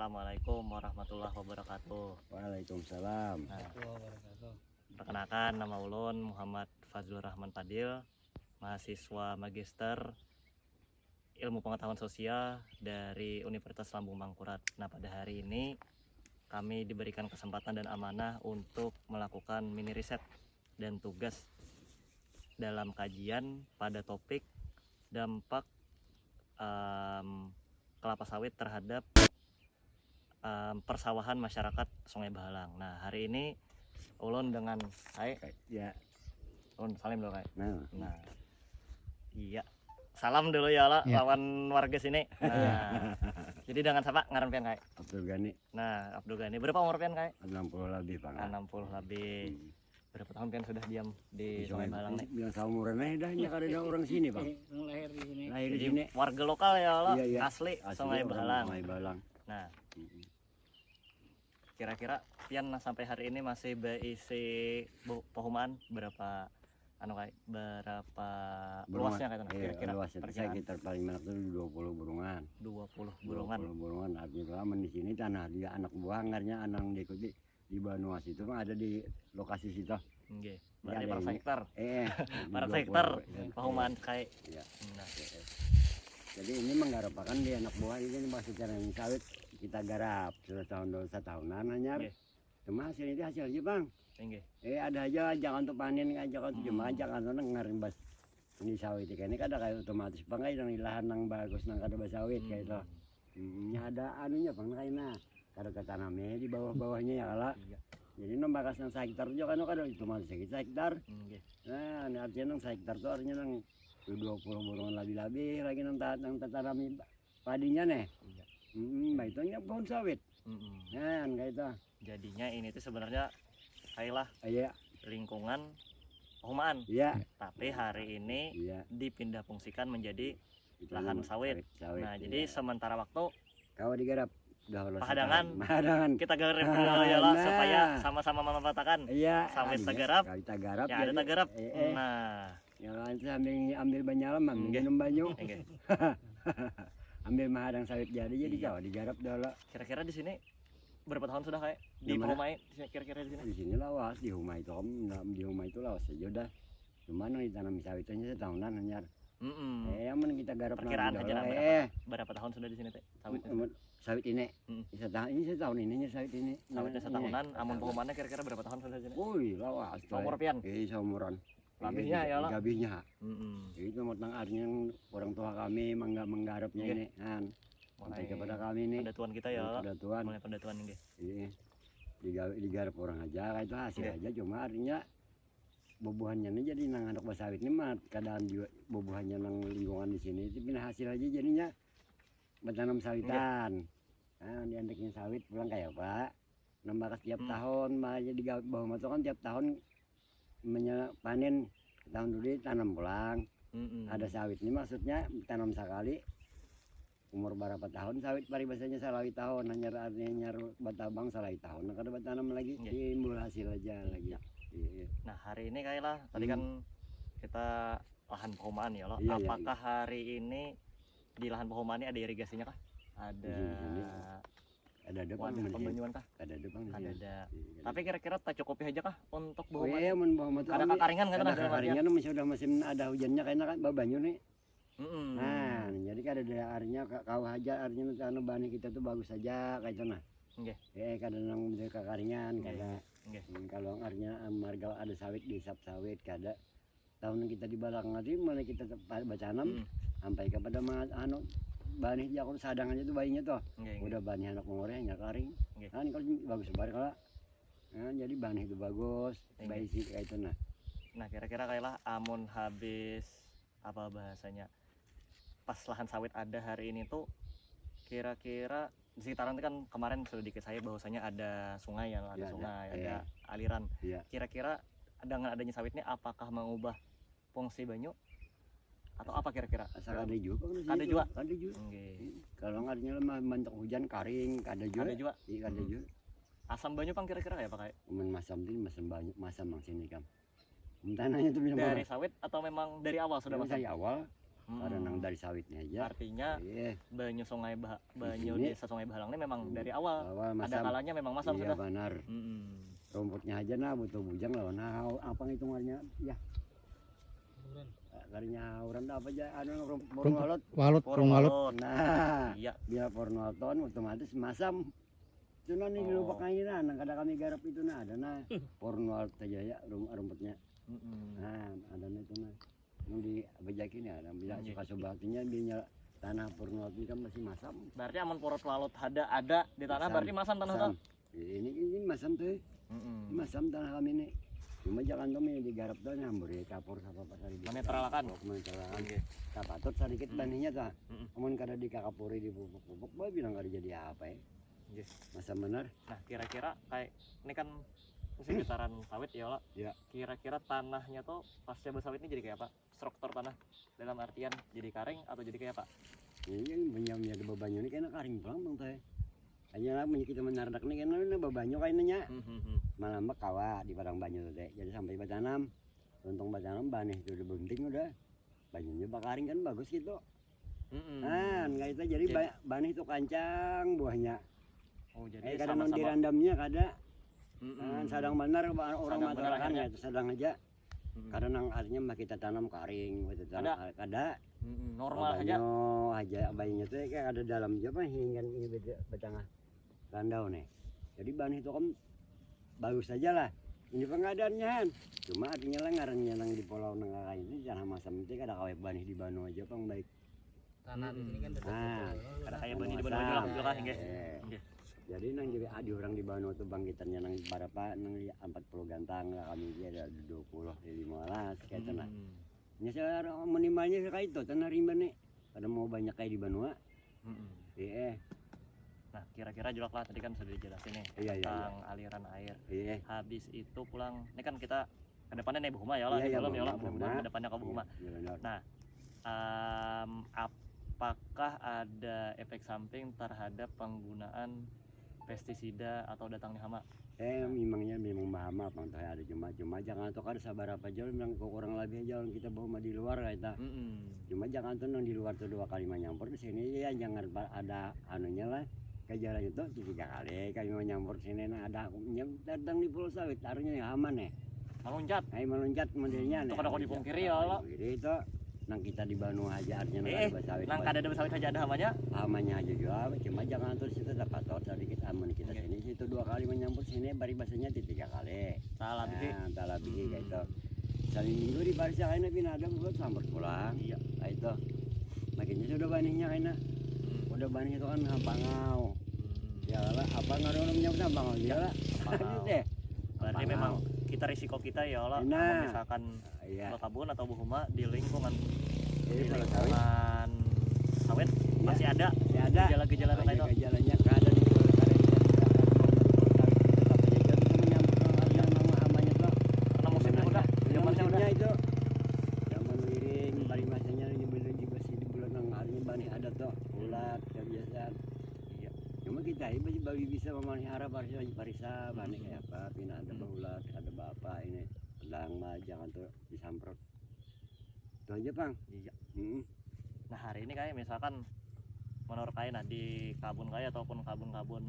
Assalamualaikum warahmatullahi wabarakatuh. Waalaikumsalam. Nah, perkenalkan nama ulun Muhammad Fazlur Rahman Fadil, mahasiswa Magister Ilmu Pengetahuan Sosial dari Universitas Lambung Mangkurat. Nah, pada hari ini kami diberikan kesempatan dan amanah untuk melakukan mini riset dan tugas dalam kajian pada topik dampak kelapa sawit terhadap persawahan masyarakat Sungai Bahalang. Nah, hari ini ulun dengan Ya. ulun salim dulu kayak. Nah. Iya. Salam dulu ya lah Ya. lawan warga sini. Nah. Jadi dengan siapa ngaran pian kayak? Abdul Ghani Nah, Abdul Ghani. Berapa umur pian kayak? 60 lebih Pak. 60 lebih. Berapa tahun pian sudah diam di Sungai Bahalang nih? Bilang saumuran aja dah ada orang sini, Bang. Lahir di sini. Lahir di Jadi sini. warga lokal ya lah, Iya. asli Sungai orang Bahalang. Sungai Bahalang. Nah, kira-kira pian sampai hari ini masih berisi pohuman berapa berapa luasnya kayak kira-kira Luasnya perkiraan? sekitar paling banyak tuh 20 burungan. 20 burungan. 20 burungan. Artinya aman di sini tanah dia anak buah ngarnya anak diikuti di Banuas itu mah ada di lokasi situ. Nggih. Berarti ada per ini. hektar. Di Per 20, hektar ya. pohuman kayak. Iya. Nah, Jadi ini menggarapkan di anak buah ini masih cara sawit kita garap sudah setahunan hanya. Nggih. Cuma hasil ini hasil aja Bang. nggih. Ada aja jangan untuk panen jangan untuk cuma jangan untuk ngarin bas ini sawit ini kada kayak otomatis Bang kayak nang lahan nang bagus nang kada sawit kayak itu. Ada anunya Bang kayak kada ketanamnya di bawah-bawahnya ya kala. Iya. Jadi nang bakas nang hektar juga kan kada otomatis kita hektar. Nggih. Nah, ini artinya nang hektar tuh artinya nang 20 burungan lebih lagi nang tanami padinya nih. Iya. Baiknya pohon sawit. Nah, kayak itu. Jadinya ini tuh sebenarnya kayak Iya, lingkungan pohuman. iya, Tapi hari ini iya. dipindah fungsikan menjadi Itu lahan namanya sawit. Nah, iya. jadi sementara waktu Kau digarap dahulu Pahadangan. kita garap dulu ya lah Nah. supaya sama-sama memanfaatkan Iya, sawit iya. tegarap. Kalau kita garap Ya ada tegarap. Nah, yang lain tuh ambil banyak lama Nggih. minum banyu nggih. ambil mahadang sawit jadi Iya. kau digarap dahulu Kira-kira di sini berapa tahun sudah kayak di Yang mana? Perumai kira-kira di sini? di sini lawas di rumah itu di rumah itu lawas aja udah cuman yang ditanam sawitnya setahunan hanya yang kita garap Perkiraan nanti aja lah, dahulu. berapa tahun sudah di sini teh sawitnya? Sawit ini ini setahun ini sawit ini Sawitnya setahunan, amun pohumannya kira-kira berapa tahun sudah di sini? Wih, lawas. Seumur pian? Seumuran. Labihnya ya lah. Labihnya. Mm-mm. Itu matang artinya orang tua kami menggarapnya Nggih. ini kan. Sampai Mulai kepada kami ini. pendatuan kita ya lah. Pendatuan. Mulai pendatuan ini. Iya. Digarap orang aja kayak itu hasil Nggih. aja cuma artinya bubuhannya ini jadi nang anak sawit ini mah keadaan juga bubuhannya nang lingkungan di sini itu pindah hasil aja jadinya bertanam sawitan. Nah, diandekin sawit pulang kayak Pak. Nambah setiap tahun, makanya di bawah masuk kan tiap tahun panen tahun dulu tanam pulang. Ada sawit ini maksudnya tanam sekali umur berapa tahun sawit paribasanya salawi tahun hanya artinya nyaru batabang salawi tahun nah kada tanam lagi timbul hasil aja lagi. Iya. Nah, hari ini kayak lah tadi kan kita lahan pohuman ya loh. Iya, iya, Apakah hari ini di lahan pohuman ini ada irigasinya kah? Ada Ada depan wadah pembanyuan kah? ada depan di sini. Ada. Tapi kira-kira tak cukupi aja kah untuk Oh pohuman? iya mun bawa motor Ada kekaringan kan ada kekaringan masih udah musim ada hujannya kayaknya kan babanyu nih. Nah, jadi kan ada artinya kau aja artinya anu bani kita tuh bagus aja kayak itu nah. Nggih. Kadang nang kekaringan kada. Nggih. Kalau artinya marga ada sawit di sap sawit kada. Tahun kita di balang nanti mana kita bacanam sampai kepada anu bani jakun sadang aja tuh bayinya tuh. Udah bani anak ngorehnya karing. Kan kalau bagus bar kalau. Nah, jadi bani itu bagus, bayi sih kayak itu nah. Nah, kira-kira kayak lah amun habis apa bahasanya pas lahan sawit ada hari ini tuh kira-kira di sekitaran itu kan kemarin sudah dikit saya bahwasanya ada sungai ya, ada sungai, ada aliran. Iya. Kira-kira dengan adanya sawit ini apakah mengubah fungsi banyu atau apa kira-kira? Asal ada juga. Ada juga. Ada juga. Nggih. Kalau artinya lemah mantuk hujan karing kada juga. Ada juga. Iya kada juga. Asam banyu Pang kira-kira ya pakai? Masam ini masam banyak masam mang sini kam. Tanahnya tuh bilang Dari sawit atau memang dari awal sudah dari masam? awal karena nang dari sawitnya aja. Artinya Iya, banyu banyu sini. desa Sungai Bahalang ini memang dari awal awal ada masam. kalanya memang masam Iya sudah. benar. Rumputnya aja nah butuh bujang lah. Nah, apa hitungannya? Ya, karinya orang apa aja anu rumput walut. Walut, burung walut. Nah, Iya. bila pornoton otomatis masam. Itu nah nih Oh. lupa kainnya, nah kada kami garap itu nah ada nah pornowalut aja ya rumputnya. Nah, ada nah itu nah. Yang di bejakin ya, dan bila Iya. suka sobatinya binya tanah pornowalut ini kan masih masam. Berarti amun porot walut ada di tanah Masam. berarti masam tanah Masam. tuh. Ini masam tuh. Masam tanah kami nih. Cuma jangan tuh digarap tuh nyambur ya kapur apa apa tadi. Menetralkan. Menetralkan. Oke. Tak patut sedikit Mm. banihnya tak. Mm-mm. Amun kada dikakapuri di pupuk-pupuk, boy bilang kada jadi apa ya. Yes. Masam benar. Nah, kira-kira kayak ini kan sekitaran sawit ya lah. Ya. Kira-kira tanahnya tuh pasca bersawit ini jadi kayak apa? Struktur tanah dalam artian jadi kering atau jadi kayak apa? Ini yang benyamnya di bebanyo ini kena karing pulang bang teh. Hanya lah kita menardak nih kena bebanyo kayaknya. Malam kawa di padang banyu tuh teh. Jadi sampai batanam. Untung batanam banih itu udah bunting udah. Banyunya bakaring kan bagus gitu. Nah, nggak itu jadi banih itu kancang buahnya. Oh, jadi Kadang non sama-sama. dirandamnya kada. Sadang benar orang Sadang benar masyarakat akhirnya. ya sedang aja. Karena nang artinya mah kita tanam karing, kita tanam kada. Normal aja. Aja bayinya tuh kayak ada dalam aja mah hingga ini betengah randau nih. Jadi bahan itu kan bagus aja lah. Ini pengadaannya. Cuma artinya lah ngarannya nang di pulau nang kain ini jangan masam itu kada kawet banih di Banu aja pang baik. Tanah di sini kan dekat. Nah, Ada kayak bani di bawah juga juga hingga. jadi nang jadi adi orang di Banu tuh bangkitannya nang berapa nang 40 gantang lah kami dia ada 20 15 kayak tanah. Nya saya minimalnya kayak itu tanah rimba nih. Ada mau banyak kayak di Banua. Iya. Nah, kira-kira julak lah tadi kan sudah dijelasin nih Iya. tentang aliran air. Iya. Habis itu pulang, ini kan kita ke depannya nih Bu Huma ya lah, Iya, belum ya lah, Bu Huma. mudah-mudahan ke depannya ke Bu Huma. Iya, benar. Nah, apakah ada efek samping terhadap penggunaan pestisida atau datangnya hama? Memangnya memang bahama pang teh ada cuma jangan tuh kada sabar apa aja memang kurang lebih aja orang kita bawa di luar kita. Cuma jangan tuh nang di luar tuh 2 kali menyampur di sini ya jangan ada anunya lah. Kajaran itu 3 kali kami menyampur sini nah ada datang di Pulau Sawit taruhnya yang aman ya. Meloncat. Meloncat modelnya Itu kada kau dipungkiri ya Allah. Itu nang kita di Banu aja artinya nang ada sawit. Nang kada ada sawit aja ada hamanya. Amannya aja juga, cuma jangan terus itu dapat sedikit aman kita sini situ 2 kali menyampur sini bari bahasanya 3 kali. Salah biji. Salah biji kayak itu. Saling minggu di baris kayaknya pinada buat sambar pulang. Iya. Nah itu. Makanya sudah banihnya kayaknya. Udah banih itu kan hampangau. Ya lah apa ngaruhnya udah bangau ya lah. Deh. Berarti memang kita risiko kita ya Allah. Nah. Misalkan Iya. Bakabun atau Bu Huma di lingkungan Jadi kalau sawit sawit masih ada ya ada. gejala-gejala kayak itu. Gejalanya ada di Pulau Sawit. Karena musimnya udah, zamannya udah. Itu zaman miring bari masanya ini belum juga sih di bulan nang harinya bani ada tuh ulat kebiasaan. Iya. Cuma kita ini baru bisa memelihara parisa bani kayak apa pina ada ulat ada bapak ini pedang mah jangan tuh disamprot. Itu aja Bang. Iya. Nah, hari ini kayak misalkan menurut kayak nah di kabun kayak ataupun kabun-kabun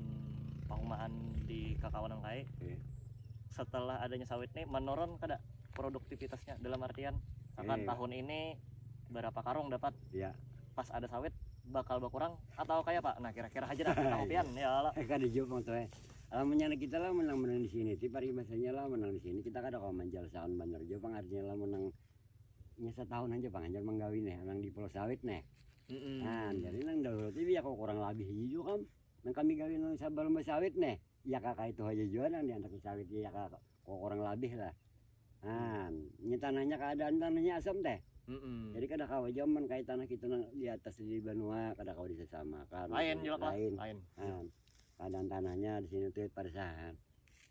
pengumaan di kakawanan kayak setelah adanya sawit nih menurun kada produktivitasnya dalam artian misalkan tahun ini berapa karung dapat pas ada sawit bakal berkurang atau kayak Pak? Nah kira-kira aja dah kita kopian ya lah. Kada jawab tuh alamannya kita lah menang di sini ti pari masanya lah menang di sini kita kada kau manjal sahan bener jo Bang artinya lah menang nya setahun aja Bang anjal menggawin nih nang di Pulau Sawit nih. Nah, jadi nang dahulu TV ya kok kurang lebih hijau kan. Nang kami gawin nang sabal sawit nih. Ya kakak itu aja jual nang diantar sawit ya kakak kok kurang lebih lah. Nah, ini tanahnya keadaan tanahnya asam teh. Jadi kada kau zaman kayak tanah kita nang di atas di Banua kada kau disamakan. Lain juga Pak. Lain. Nah, keadaan tanahnya di sini tuh parisahan.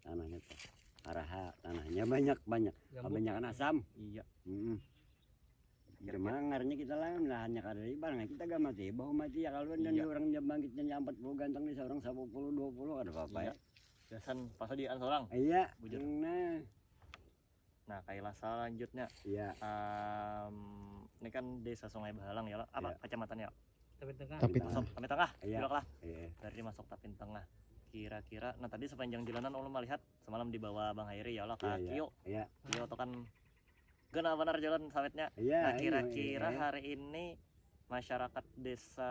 Tanahnya tuh araha tanahnya banyak kebanyakan asam. Iya. Cuma ngarnya kita lah lahannya kada di barang kita gak mati bahu mati ya kalau dan orang jam bangkitnya 40 ganteng di seorang 10 20 ada apa-apa ya. Biasan pas di seorang. Iya. Bujur. Nah. Nah, kailah selanjutnya Iya. ini kan desa Sungai Bahalang ya, apa Iya. kecamatannya? Tapi tengah. Tapi Masuk Tapin Tengah, Iya. belok lah. Iya. Dari masuk Tapin Tengah. Kira-kira, nah tadi sepanjang jalanan ulun melihat semalam dibawa Bang Hairi ya lah ke Iya. Kio. Iya. Kio tuh kan gana benar jalan sawitnya. Iya. Nah, kira-kira iya. hari ini masyarakat desa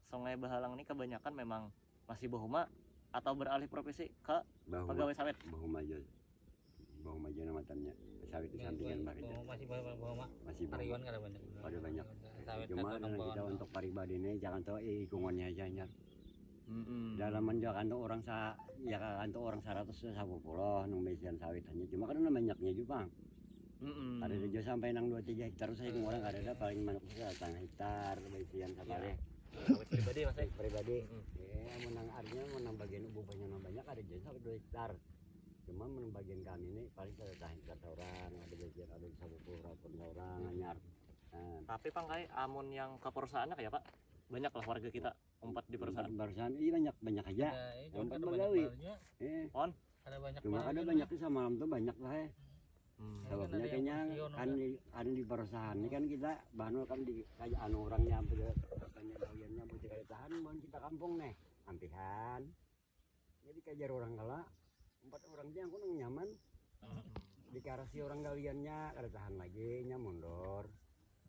Sungai Bahalang ini kebanyakan memang masih bahuma atau beralih profesi ke Bahu pegawai sawit. bahu maju namatannya sawit di sampingan Marija Masih bawa masih bahu karyawan kada banyak. pada banyak. Sawit Cuma atau dengan kita nambauan. untuk pribadi ini jangan tahu hitungannya aja nya. Mm-mm. Dalam menjaga kantor orang ya kantor orang 150 nung besian sawit hanya cuma kan banyaknya juga Bang. Mm-mm. Ada juga sampai nang 2-3 hektar saya orang ada paling banyak setengah hektar besian sabale. Sawit pribadi mas. Pribadi. Mm-mm. Menang artinya menang bagian ubahnya banyak ada juga sampai 2 hektar. Cuma menang bagian kami ini paling 1 hektar orang ada bagian ada 100 orang anyar. Nah, Tapi Pang kayak amun yang ke perusahaannya kayak Pak banyak lah warga kita umpat di perusahaan. perusahaan iya banyak aja. Cuma Tempat ada bagawi. banyak juga. Ada banyak. Cuma ada juga. banyak sama malam tuh banyak lah ya. Hmm. Kan Sababnya ada yang kayaknya pensiun, kan di perusahaan ini kan kita bahan kan di kayak anu orangnya banyak bagiannya putih kayak tahan bahan kita kampung nih ampihan. Jadi kajar orang kala 4 orang dia aku nang nyaman dikarasi orang gawiannya kada tahan lagi nya mundur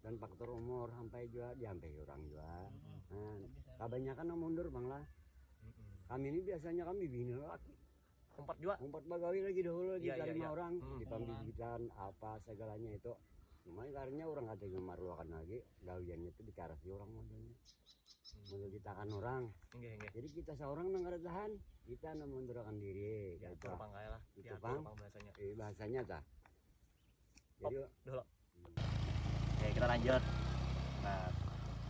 dan faktor umur sampai juga diampe orang juga. Nah, kebanyakan nang mundur Bang lah. Kami ini biasanya kami bini laki Umpat juga. 4 pegawai lagi dahulu lagi Iya, iya, 5 iya. orang Hmm. di pembibitan apa segalanya itu. Cuma karena orang kata gemarluakan lagi gawiannya itu dikarasi orang modelnya. Model kita kan orang. Enggak. Jadi kita seorang nang kada tahan, kita nang mundurkan diri. Ya, Gitu. Pang kayak lah. Itu, Diatur Bang. Pang bahasanya. Bahasanya tah. Jadi Dulu. Oke, kita lanjut. Nah,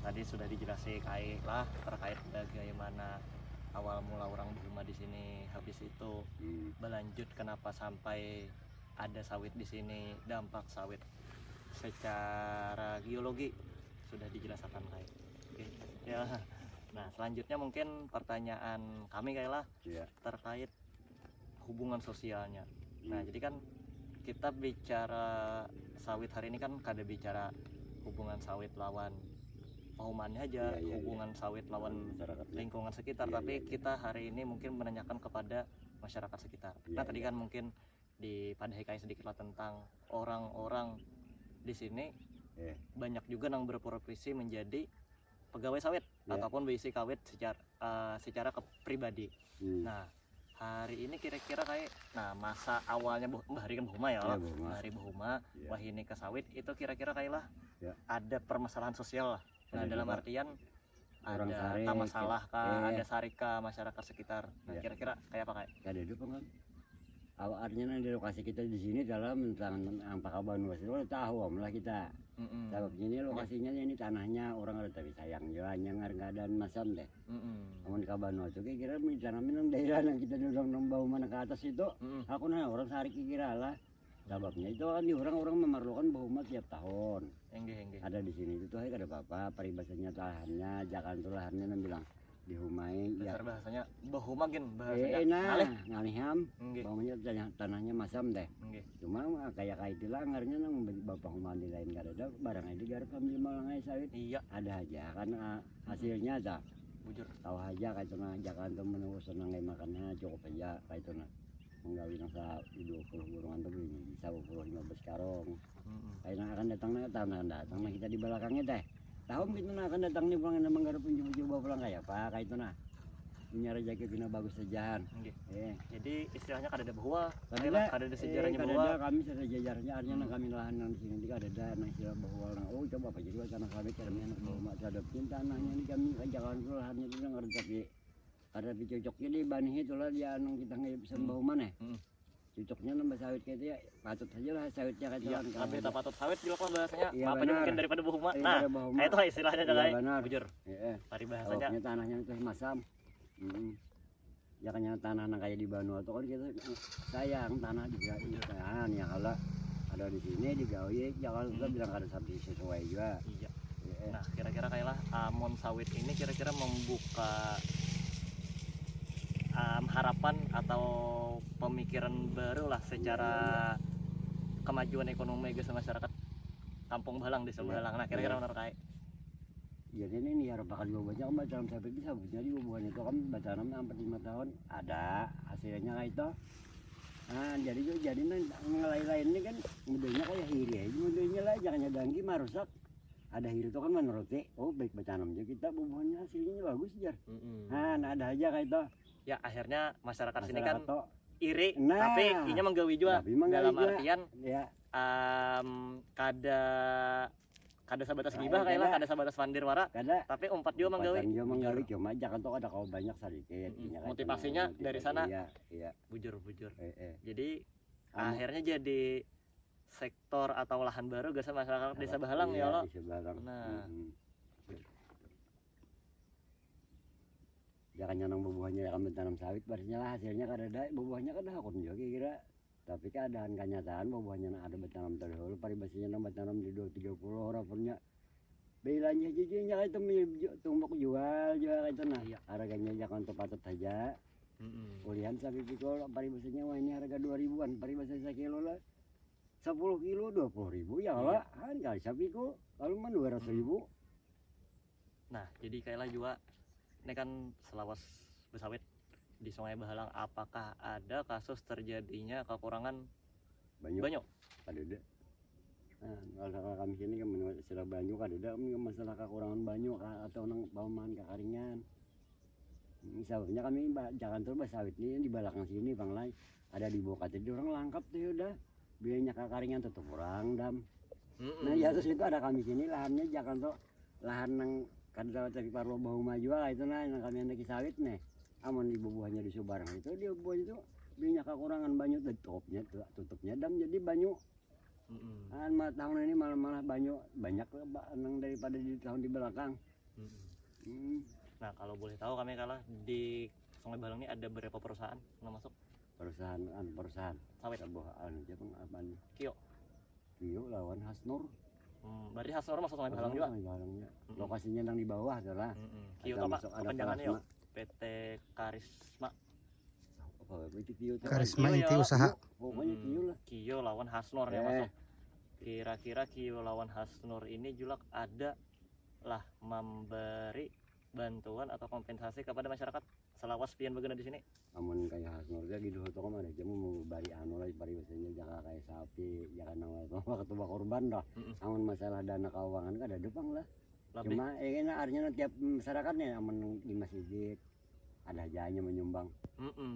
tadi sudah dijelaskan kayak lah terkait bagaimana awal mula orang berumah di sini. Habis itu berlanjut kenapa sampai ada sawit di sini, dampak sawit secara geologi sudah dijelaskan kayak. Oke. Ya. Nah, selanjutnya mungkin pertanyaan kami kayak lah Iya. terkait hubungan sosialnya. Nah, jadi kan kita bicara sawit hari ini kan kada bicara hubungan sawit lawan paumannya aja, Iya, iya, hubungan sawit lawan masyarakat lingkungan sekitar, Iya, tapi iya, iya. kita hari ini mungkin menanyakan kepada masyarakat sekitar. Iya, Nah, tadi iya. kan mungkin di Padahai sedikit lah tentang orang-orang di sini Iya. banyak juga yang berprofesi menjadi pegawai sawit Iya. ataupun basic sawit secara pribadi. Nah, hari ini kira-kira kayak masa awalnya Mbah Hari kan Bahuma ya, Iya, Bahuma. Mbah Hari Bahuma, Iya. wah ini ke sawit itu kira-kira kayak lah Iya. ada permasalahan sosial lah. Nah, Ada dalam juga. artian Orang ada sarik, tak masalah kah, iya. ada sarika masyarakat sekitar. Nah, Iya. kira-kira kayak apa kayak? Kada ada kan. Artinya di lokasi kita di sini dalam tentang Pakaban itu tahu lah kita. Mm-mm. Sababnya ini lokasinya ini tanahnya orang ada tapi sayang juga hanya nggak ada masam deh. Mm-mm. Namun Kabano itu kira ditanamin ng daerah yang kita duduk ng bawah mana ke atas itu. Mm-mm. Aku na orang sehari kira lah. Sababnya itu kan di orang-orang memerlukan bahuma tiap tahun. Enggak. Ada di sini itu ada apa-apa peribahasanya lahannya, jangan tuh lahannya nang bilang dihumai ya. Dasar bahasanya Bahuma gin bahasanya. Nah, Alih. ngaliham. Enggak. Bawahnya tanahnya masam deh. Enggak. Cuma kayak itulah ngarnya nang bapak humani lain gak ada barang itu garap kami malangai sawit Iya, ada aja kan hasilnya tak bujur. tahu aja kayak itu nah jangan tuh menunggu senang makannya cukup aja kayak itu nah menggawi nasa 20 burungan tuh bisa 15 karung Mm-mm. kayak nah akan datang nah kita di belakangnya teh tahu gitu nah akan datang nih pulang emang garap coba pulang kayak apa kayak itu nah punya rezeki pina bagus saja Enggak. eh Jadi istilahnya kada ada bahwa, Kadada, kada ada sejarahnya kadada bahwa. kami sejajarnya artinya nang kami lahan nang sini di kadada nang istilah bahwa nang oh coba apa jadi tanah kami kami anak bahwa terhadap tanahnya ini kami jangan lahannya itu nang ada tapi ada cocoknya di bani itulah dia nang kita nggak bisa bawa mana cocoknya nambah sawit kayak itu ya patut aja lah sawitnya kayak Iya, itu tapi tak patut sawit juga kan bahasanya. Iya, Apa benar. mungkin daripada Bahuma. Iya, Nah, daripada Bahuma. itu istilahnya Iya, kayak benar. bujur. Paribahasanya. Sawitnya tanahnya itu masam ya kan yang tanah nang kayak di Banu atau kan kita sayang tanah juga ikan ya kalau ada di sini digawe jangan kita bilang ada sampai sesuai juga. Iya. Ya, Nah, kira-kira kayak lah amon sawit ini kira-kira membuka harapan atau pemikiran baru lah secara kemajuan ekonomi geus masyarakat kampung Bahalang desa Bahalang. Nah, kira-kira benar kae. Jadi ini harap bakal juga banyak kan Batanam sawit bisa jadi hubungan itu kan Batanam sampai 5 tahun ada hasilnya kayak itu. Nah jadi ngelai-lain ini kan modelnya kayak hiri aja modelnya lah jangan danggi mah rusak. Ada hiri itu kan menurutnya oh baik Batanam jadi kita hubungannya hasilnya bagus jar. Nah ada aja kayak itu. Ya akhirnya masyarakat sini kan to, iri nah, tapi inya menggawi juga dalam artian ya kada sabatas gibah kayak lah kada sabatas pandirwara kada tapi umpat juga menggawi dia menggawi cuma jangan tuh ada kau banyak sedikit motivasinya dari sana iya bujur jadi akhirnya jadi sektor atau lahan baru gak masyarakat desa Bahalang ya lo nah jangan nyanang bubuhannya akan bertanam sawit barisnya lah hasilnya kada ada bubuhannya kada hakun juga kira tapi keadaan kenyataan bubuhannya ada bertanam terdahulu paribasinya nang bertanam di 230 orang punya belanya jijinya itu tumbuk jual kayak itu nah harganya jangan tepat saja ulihan sapi pikul paribasinya wah ini harga 2000-an paribasi sekilo lah 10 kilo 20.000 ya lah kan kali sapi pikul kalau mah 200.000 nah jadi kayak juga ini kan selawas besawit di Sungai Bahalang apakah ada kasus terjadinya kekurangan banyu? Ada deh. Nah, kalau kami sini kan masalah banyu kan ada masalah kekurangan banyu atau nang bauman kekaringan. Misalnya kami jangan terus besawit ini di belakang sini Bang Lai ada di bawah jadi orang langkap tuh udah biayanya kekaringan tetap kurang dam. Nah ya terus itu ada kami sini lahannya jangan tuh lahan nang kan cari parlo bau maju lah itu nah yang kami hendak sawit nih aman di bubuhannya di Subarang itu dia bubuh itu minyak kekurangan banyu tutupnya dam jadi banyu tahun ini malah banyu banyak nang daripada di tahun di belakang nah kalau boleh tahu kami kalah di Sungai Bahalang ini ada berapa perusahaan yang masuk perusahaan sawit Kio lawan Hasnur berarti Hasnor masuk Sungai Bahalang juga? Lokasinya yang di bawah adalah Kio apa? Kepanjangannya yuk? PT Karisma Karisma Inti Usaha pokoknya Kio lah Kio lawan Hasnor ya masuk kira-kira Kio lawan Hasnur ini juga ada lah memberi bantuan atau kompensasi kepada masyarakat selawas pian bagana di sini amun kayak Hasnur dia gitu tuh kan ada jamu mau bari anu lah biasanya jangan kayak sapi jangan nang ketemu korban dah amun masalah dana keuangan kan ada depang lah cuma ini artinya tiap masyarakatnya amun di masjid ada jahanya menyumbang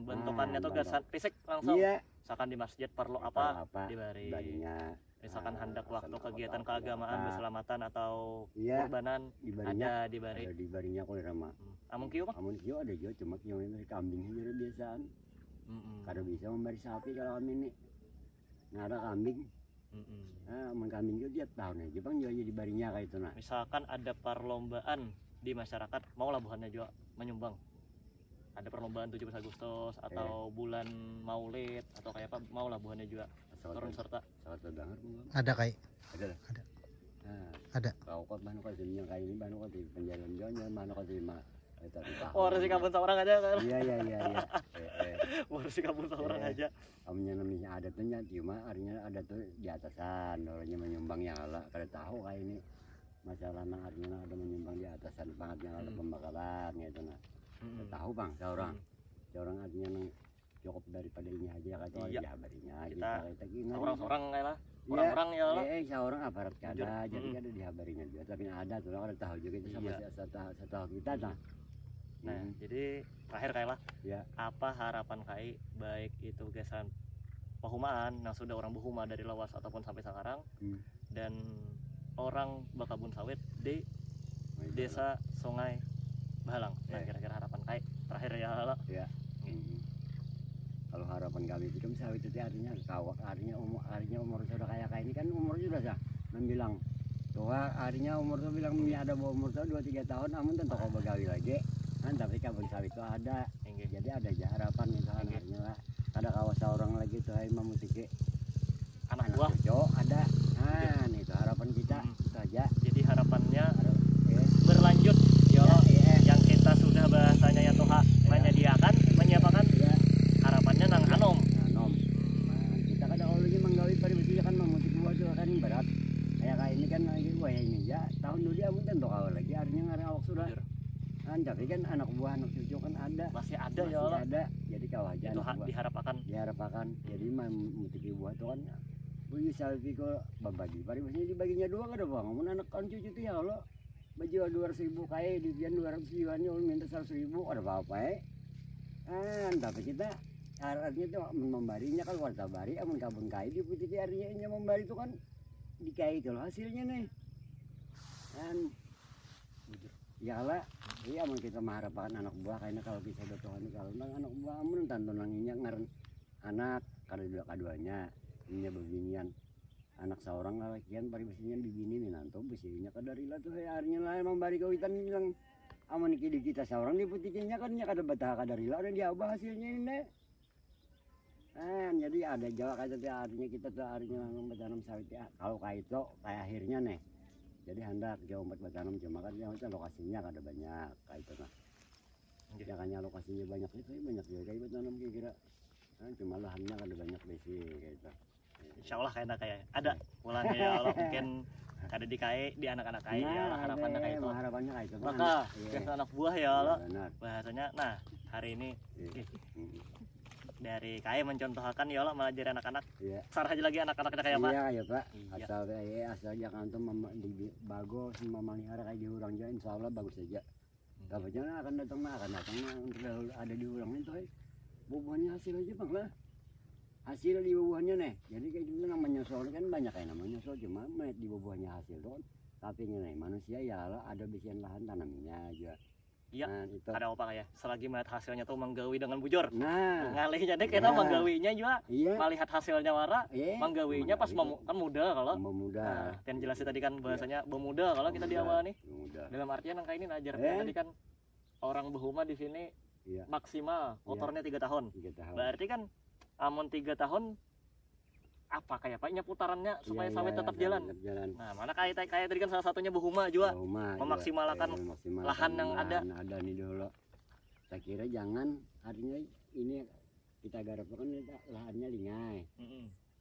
bentukannya tuh gasan fisik langsung iya misalkan di masjid perlu apa dibarinya misalkan hendak waktu kegiatan keagamaan keselamatan atau iya, kurbanan ada di barinya kok sama amun Kio mah amun Kio ada juga cuma Kio ini kambing aja biasaan kada bisa memberi sapi kalau kami ini nah ada kambing amun kambing itu tiap tahun aja bang jualnya di barinya kayak itu nah misalkan ada perlombaan di masyarakat mau labuhannya juga menyumbang ada perlombaan 17 Agustus atau bulan Maulid atau kayak apa mau labuhannya juga turun serta ada kayak ada kau kok mana kau sini kayak ini mana kau di penjalan jalan mana kau terima harus kabun seorang aja kan iya harus kabun seorang aja amnya namanya adatnya cuma artinya ada tuh di atasan orangnya menyumbang yang ala kada tahu kayak ini masalah nang artinya ada menyumbang di atasan banget yang ada pembakaran gitu nah tahu bang seorang artinya nang cukup daripada ini aja kata iya. Habarinya kita gini orang-orang kayak lah orang-orang ya lah seorang aparat kada jadi ada di habarinya juga tapi ada tuh ada tahu juga itu sama setahu kita nah jadi terakhir kayak lah ya apa harapan kai baik itu gesan pahumaan yang sudah orang buhuma dari lawas ataupun sampai sekarang dan orang bakabun sawit di desa Sungai Bahalang nah kira-kira harapan kai terakhir ya lah ya kalau harapan kami itu sawit itu artinya artinya umur sudah kayak ini kan umur sudah sah bilang tua artinya umur tuh bilang ada umur tuh 2-3 tahun namun tentu kau begawi lagi kan tapi kabun sawit itu ada jadi ada aja harapan misalkan artinya lah ada kawas orang lagi tuh hai mamutike anak buah ada nah itu harapan kita itu aja jadi harapannya berlanjut yang kita sudah bahasanya ya Tuhan menyediakan menyiapkan harapannya nang anom kita kadang kalau lagi menggawi paribasi kan tapi kan anak buah anak cucu kan ada. Masih ada Masih ya Allah. ada. Jadi kalau aja Itu anak buah diharapkan. jadi memutiki buah itu kan bagi salvi kok babagi pari biasanya dibaginya dua kan bang mun anak kan cucu itu ya Allah baju 200.000 kayak di pian 200 juan minta 100.000 ada apa-apa tapi kita artinya itu membarinya kan warta bari amun kabun kai di putih artinya membari itu kan dikai kalau hasilnya nih kan ya lah iya amun kita mengharapkan anak buah kayaknya kalau kita udah Tuhan kalau anak buah amun tanto nanginya ngaran anak kada keduanya ini beginian anak seorang lalakian pari besinya bibini nih nanto besinya kadarilah tuh harinya lah emang bari kawitan bilang aman di kita seorang di putikinya kan nya kada betah kadarilah udah diabah hasilnya ini jadi ada jawa kata artinya kita tuh harinya langsung bertanam sawit ya kalau kayak itu kayak akhirnya nih jadi hendak jauh buat bertanam cuma kan yang lokasinya kada banyak kayak itu nah jangannya lokasinya banyak itu banyak juga kayak bertanam kira-kira cuma lahannya kada banyak besi kayak itu. Insya Allah kayak ada pulangnya ya Allah mungkin ada di anak-anak ya Allah harapannya kayak itu. Harapannya kayak itu. Maka anak buah ya Allah benar. bahasanya. Nah hari ini Iya. dari mencontohkan ya Allah melajari anak-anak. Iya. Sarah aja lagi anak-anaknya kayak Pak. Iya ya Pak. Iya. Asal jangan tuh bagus memelihara kayak di urang aja insya Allah bagus saja. Dapatnya akan datang ada di urang itu buahnya hasil aja Bang lah. Hasil di buahnya nih jadi kayak gitu namanya soal kan banyak kayak namanya soal cuma di buahnya hasil tuh tapi nih manusia ya Allah ada bisian lahan tanamnya aja Iya. nah, itu. Ada apa kayak selagi melihat hasilnya tuh menggawi dengan bujur ngalihnya deh kita Nah. menggawinya juga iya melihat hasilnya wara menggawinya pas kan muda kalau muda yang jelasnya tadi kan bahasanya bemuda kalau kita di awal nih muda dalam artian angka ini najarnya tadi kan orang behuma di sini iya maksimal kotornya 3 tahun 3 tahun berarti kan amun 3 tahun apa kayak paknya putarannya supaya Iya, sawit iya, tetap sawit jalan. tetap jalan. Nah, mana kayak tadi kan salah satunya Behuma juga memaksimalkan lahan yang ada nih dulu. Saya kira jangan artinya ini kita garapkan lahannya lingai.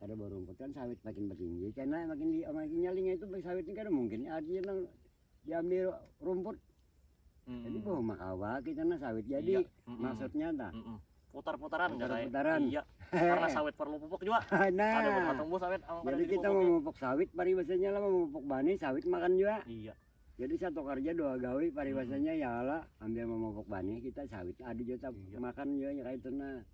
Kada berumput kan sawit makin bertinggi karena makin lingai itu sawitnya kan mungkin artinya diambil rumput. Jadi Behuma kawa kita sawit jadi maksudnya dah. Putar-putaran Putar-putaran. Iya. Karena sawit perlu pupuk juga. Ada buat tumbuh sawit. Jadi kita mau memupuk sawit paribasanya lah memupuk bani sawit makan juga. Iya. Jadi satu kerja 2 gawe paribasanya ya Allah ambil memupuk bani kita sawit ada juga makan juga kayak itu nah.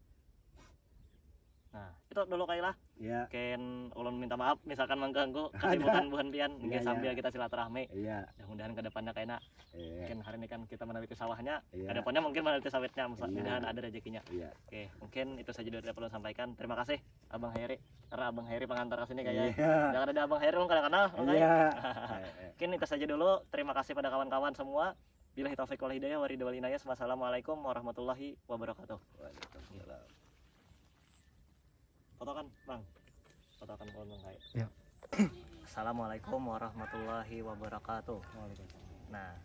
Nah, itu dulu kayak lah. Iya. Ken ulun minta maaf misalkan mengganggu kesibukan buhan pian sambil kita silaturahmi. Iya. Mudah-mudahan ke depannya kayaknya mungkin hari ini kan kita meneliti sawahnya, Iya. ke depannya mungkin meneliti sawitnya, mudah-mudahan ada rezekinya. Iya. Oke, mungkin itu saja dari perlu sampaikan. Terima kasih Abang Heri, karena Abang Heri pengantar ke sini kayaknya. Iya. Jangan ada Abang Heri kada kenal. Iya. Mungkin itu saja dulu. Terima kasih pada kawan-kawan semua. Billahi taufiq wal hidayah wa ridwan wal inayah. Wassalamualaikum warahmatullahi wabarakatuh. Waalaikumsalam. Fotokan, Bang. Fotokan Bang Hai. Ya. Assalamualaikum warahmatullahi wabarakatuh. Nah,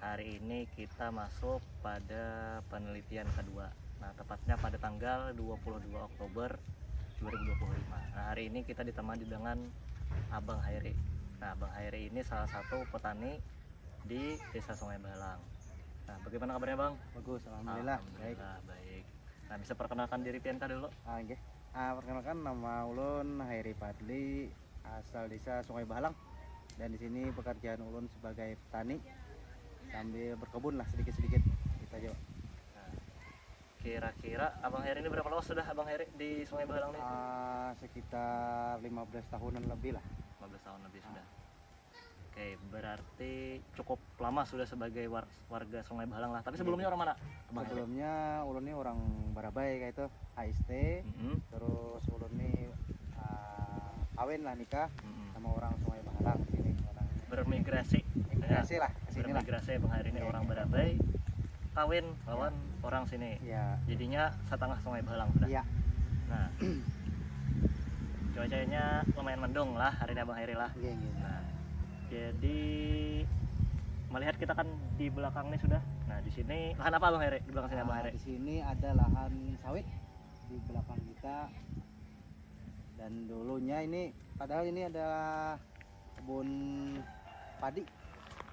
hari ini kita masuk pada penelitian kedua. Nah, tepatnya pada tanggal 22 Oktober 2025. Nah, hari ini kita ditemani dengan Abang Hairi. Nah, Abang Hairi ini salah satu petani di Desa Sungai Balang. Nah, bagaimana kabarnya, Bang? Bagus, alhamdulillah. Baik. Baik. Nah, bisa perkenalkan diri pianta dulu. Oke. Perkenalkan nama ulun Hairi Padli, asal desa Sungai Balang. Dan di sini pekerjaan ulun sebagai petani sambil berkebun lah sedikit-sedikit kita aja. Nah, kira-kira Abang Hairi ini berapa lama sudah Abang Hairi di Sungai Balang nih? Sekitar 15 tahunan lebih lah. 15 tahun lebih sudah. Oke, berarti cukup lama sudah sebagai warga Sungai Balang lah. Tapi sebelumnya orang mana? Abang Hairi? Sebelumnya ulun ini orang Barabai kayak itu, AST. Terus ulun ini kawin lah nikah sama orang Sungai Balang sini orang. Bermigrasi. Migrasi lah ke sini lah. Bermigrasi Bang Hairi ini orang Barabai. Kawin lawan orang sini. Iya. Jadinya setengah Sungai Balang sudah. Iya. Nah, cuacanya lumayan mendung lah hari ini Abang Hairi lah. Iya, iya. Nah, jadi melihat kita kan di belakang ini sudah. Nah, di sini lahan apa Bang Hairi? Di belakang sini Abang Hairi. Di sini ada lahan sawit di belakang kita. Dan dulunya ini padahal ini adalah kebun padi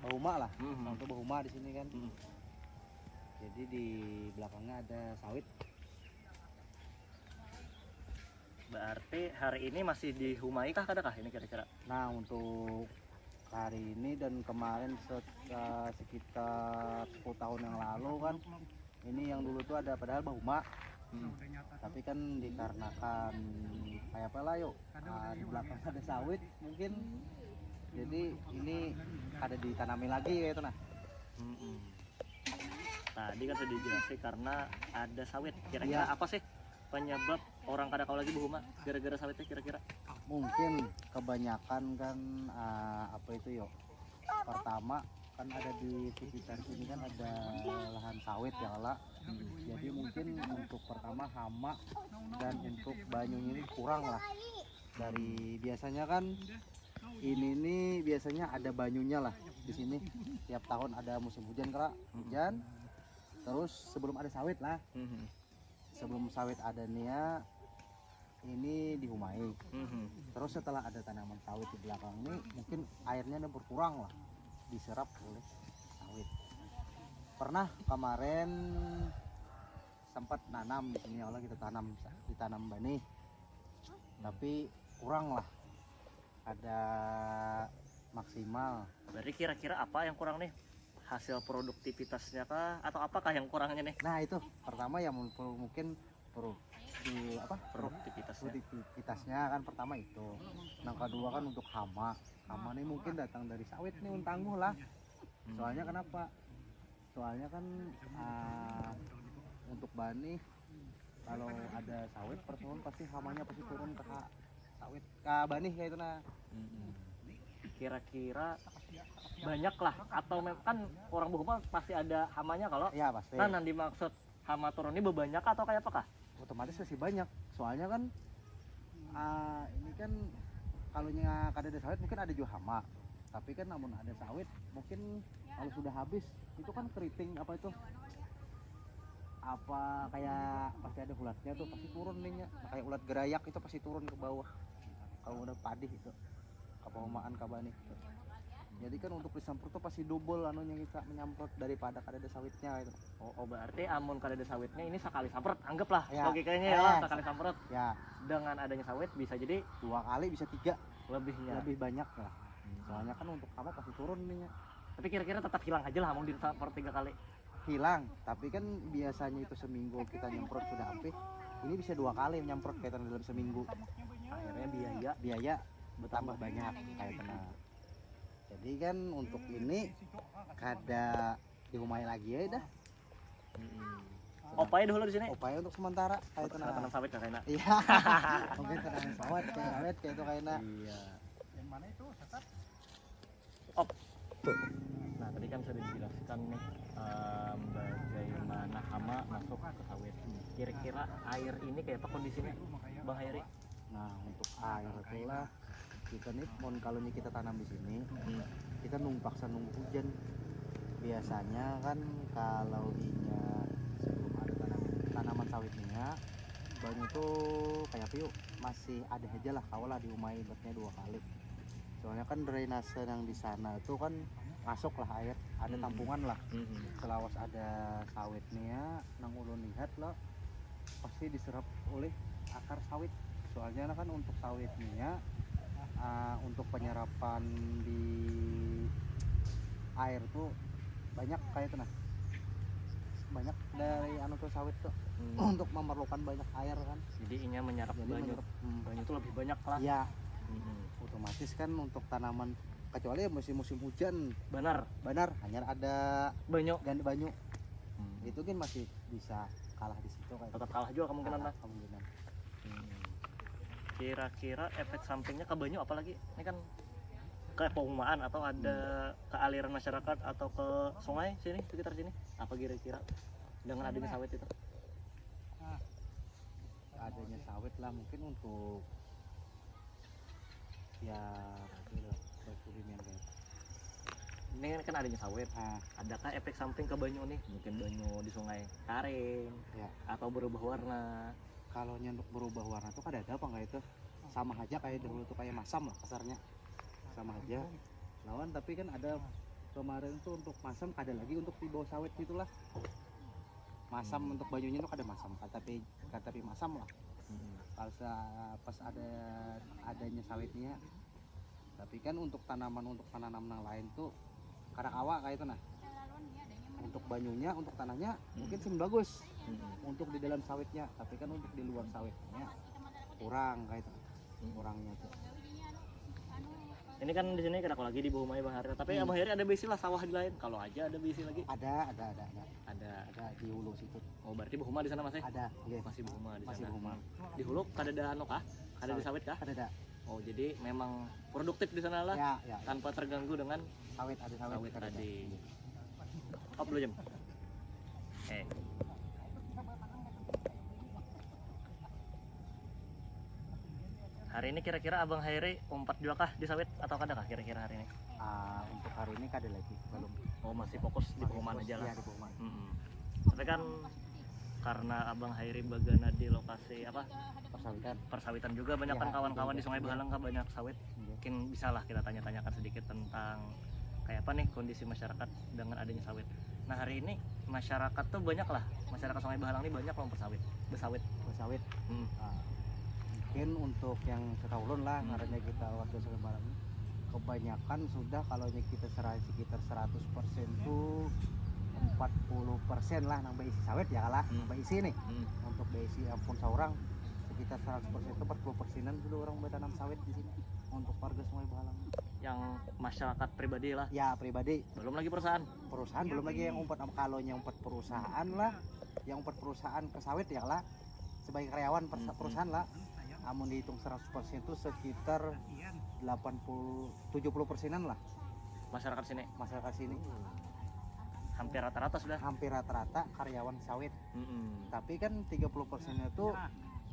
Bahuma lah. Untuk Bahuma di sini kan. Jadi di belakangnya ada sawit. Berarti hari ini masih dihumai kah kadakah ini kira-kira? Nah untuk hari ini dan kemarin sekitar 10 tahun yang lalu kan, ini yang dulu tuh ada padahal bahuma. Tapi kan dikarenakan kayak apa lah yuk, di belakang ada sawit mungkin, jadi ini ada ditanami lagi gitu nah. Tadi kan sudah dijelasin karena ada sawit. Kira-kira apa sih penyebab orang kada kau lagi bahuma gara-gara sawitnya kira-kira? Mungkin kebanyakan kan apa itu yuk, pertama kan ada di sekitar sini kan ada lahan sawit ya lah. Jadi mungkin untuk pertama hama dan untuk banyunya ini kurang lah dari biasanya kan. Ini nih biasanya ada banyunya lah di sini, tiap tahun ada musim hujan kera hujan, terus sebelum ada sawit lah, sebelum sawit ada nia ini dihumai. Terus setelah ada tanaman sawit di belakang ini mungkin airnya udah berkurang lah, diserap oleh sawit. Pernah kemarin sempat nanam di sini, Allah kita ditanam benih, tapi kurang lah, ada maksimal. Berarti kira-kira apa yang kurang nih? Hasil produktivitasnya kah atau apakah yang kurangnya nih? Nah itu pertama ya mungkin Produktivitasnya. produktivitasnya kan pertama itu. Yang kedua kan untuk hama ini mungkin datang dari sawit nih untangguh lah. Soalnya kenapa? Soalnya kan untuk bani kalau ada sawit per tahun pasti hamanya pasti turun ke sawit ke bani kayak itu nah. Kira-kira banyak lah atau kan orang bahuma pasti ada hamanya kalau Ya pasti. nah yang dimaksud hama turun ini bebanyak atau kayak apakah? Otomatis masih banyak. Soalnya kan ini kan kalau kada ada sawit mungkin ada juga hama. Tapi kan namun ada sawit mungkin kalau sudah habis itu kan keriting apa itu, apa kayak pasti ada ulatnya tuh pasti turun nih, kayak ulat gerayak itu pasti turun ke bawah kalau udah padi itu kepahumaan kabani gitu. Jadi kan untuk disemprot tuh pasti double anunya kita menyemprot daripada kada ada sawitnya gitu. Oh berarti amun kada ada sawitnya ini sekali semprot anggaplah Ya. logikanya ya lah, sekali semprot. Ya Dengan adanya sawit bisa jadi 2 kali bisa 3 lebihnya. lebih banyak lah. Soalnya kan untuk hama pasti turun nih. Tapi kira-kira tetap hilang aja lah amun disemprot 3 kali. Hilang, tapi kan biasanya itu seminggu kita nyemprot sudah habis, ini bisa 2 kali nyemprot kayak dalam seminggu. Akhirnya biaya Bertambah banyak kayak kena. Jadi kan untuk ini kada dihumai lagi ya dah. Opaya dulu di sini. Upaya untuk sementara kayak kena. Tanam sawit kayaknya. Iya. Mungkin tanam sawit kayak itu kayaknya. Iya. Nah tadi kan sudah dijelaskan nih bagaimana hama masuk ke sawit. Kira-kira air ini kayak apa kondisinya, Bang Hayri? Nah untuk air itulah kita nih, kalau kita tanam di sini, kita nunggu hujan. Biasanya kan kalau sebelum ada tanaman sawitnya, banyak tuh kayak piu masih ada aja lah kalau lah diumai ibaratnya 2 kali. Soalnya kan drainase yang di sana itu kan masuk lah air, ada tampungan lah. Selawas ada sawitnya, nang ulun lihat lah pasti diserap oleh akar sawit. Soalnya kan untuk sawitnya untuk penyerapan di air tuh banyak kayak itu nah, banyak dari tuh sawit tuh untuk memerlukan banyak air kan. Jadi ini menyerap banyak. Banyak itu lebih banyak lah. Ya otomatis kan untuk tanaman, kecuali musim-musim hujan Benar. hanya ada Banyak. ganti banyu, itu kan masih bisa kalah di situ kayak Tetap gitu. kalah juga kemungkinan lah. Kemungkinan. Kira-kira efek sampingnya ke banyu apalagi? Ini kan ke perumahan atau ada ke aliran masyarakat atau ke sungai sini sekitar sini? Apa kira-kira dengan adanya sawit itu? Adanya sawit lah mungkin untuk ya perekonomian kayak. Ini kan adanya sawit. Adakah efek samping ke banyu nih? Mungkin banyu di sungai kering Ya. atau berubah warna. Kalau untuk berubah warna tuh ada apa nggak itu? Sama aja kayak dulu tuh kayak masam lah kasarnya, sama aja lawan. Tapi kan ada kemarin tuh untuk masam ada lagi untuk di bawah sawit gitulah. Masam untuk banyunya itu kada masam, tapi masam lah. Kalau pas adanya sawitnya. Tapi kan untuk tanaman yang lain tuh kadang awak kayak itu nah. Untuk banyunya, untuk tanahnya mungkin sih bagus. Untuk di dalam sawitnya, tapi kan untuk di luar sawitnya kurang kayak itu. Kurangnya tuh. Ini kan di sini kita lagi di Bohumai Bang Heri. Tapi Abang Heri ada besi lah sawah di lain. Kalau aja ada besi lagi. Ada Ada. di hulu situ. Oh berarti Bohuma di sana masih? Ada, iya. Masih Bohuma di Masih sana. Bohuma. Di hulu kada ada anu kah? Kada di sawit kah? Ada. Oh jadi memang produktif di sana lah. Ya. Tanpa terganggu dengan Sawit sawit ada. tadi. Up dulu jam. Hari ini kira-kira Abang Hairi umpat juga kah di sawit atau kada kah kira-kira hari ini? Untuk hari ini kada lagi, belum. Oh masih fokus di Bohuman aja lah. Iya, di Bohuman. Tapi kan karena Abang Hairi bagana di lokasi apa persawitan juga banyak kan Ya, kawan-kawan di iya. Sungai Bahalang kan banyak sawit. Iya. Mungkin bisa lah kita tanya-tanyakan sedikit tentang kayak apa nih kondisi masyarakat dengan adanya sawit. Nah hari ini masyarakat tuh banyak lah, masyarakat Sungai Bahalang ini banyak loh bersawit. Sawit. Hmm. Mungkin untuk yang setahun lah, Hmm. karena kita warga Sungai Bahalang ini kebanyakan sudah kalau kita sekitar 100% tuh 40% lah nambah isi sawit ya kalah, nambah isi nih. Untuk isi ampun seorang sekitar 100% itu 40%-an sudah orang bertanam sawit di sini untuk warga Sungai Bahalang. Yang masyarakat pribadi lah, Ya pribadi, belum lagi perusahaan. belum lagi yang umpat, kalau yang umpat perusahaan lah, yang umpat perusahaan ke sawit ya lah sebagai karyawan perusahaan lah. Amun dihitung 100% itu sekitar 70%-an lah Masyarakat sini masyarakat sini. hampir rata-rata sudah. Hampir rata-rata karyawan sawit. Tapi kan 30% itu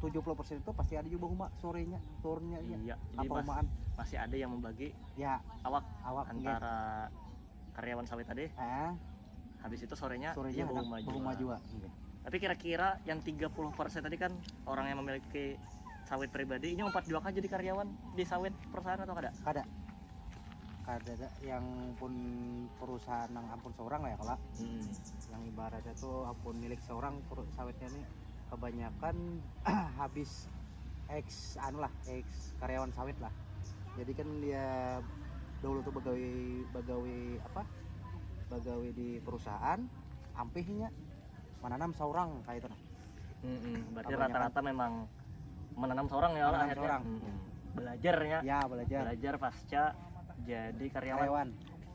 70% itu pasti ada juga huma sorenya, turunnya ya. Iya, jadi Apa humaan? masih ada yang membagi Ya, awak awak antara karyawan sawit tadi, habis itu sorenya dia sorenya bawa juga. Iya. Tapi kira-kira yang 30% tadi kan orang yang memiliki sawit pribadi, ini umpat juga kan jadi karyawan di sawit perusahaan atau kada? Kada ada yang pun perusahaan yang ampun seorang lah ya kalau yang ibaratnya tuh ampun milik seorang sawitnya nih kebanyakan habis ex karyawan sawit lah. Jadi kan dia dulu tuh bagawai di perusahaan, ampihnya menanam seorang kayak itu. Berarti Kebanyakan. rata-rata memang menanam seorang ya Menanam akhirnya. seorang. Belajarnya Ya belajar pasca jadi karyawan karyawan.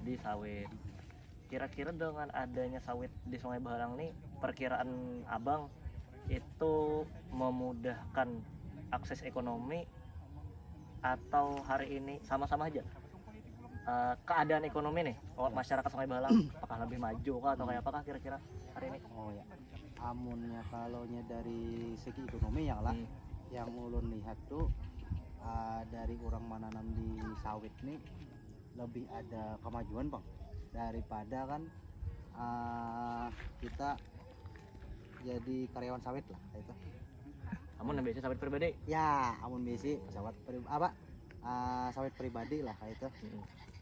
di sawit. Kira-kira dengan adanya sawit di Sungai Bahalang nih, perkiraan Abang itu memudahkan akses ekonomi atau hari ini sama-sama aja? Keadaan ekonomi nih masyarakat Sungai Bahalang apakah lebih maju kah atau kayak apakah kira-kira hari ini? Oh ya, amunnya kalaunya dari segi ekonomi ya lah, yang ulun lihat tuh dari orang menanam di sawit nih lebih ada kemajuan bang daripada kan kita jadi karyawan sawit lah itu. Namun yang biasa sawit pribadi. Ya, amun besi sawit pribadi lah kayak itu.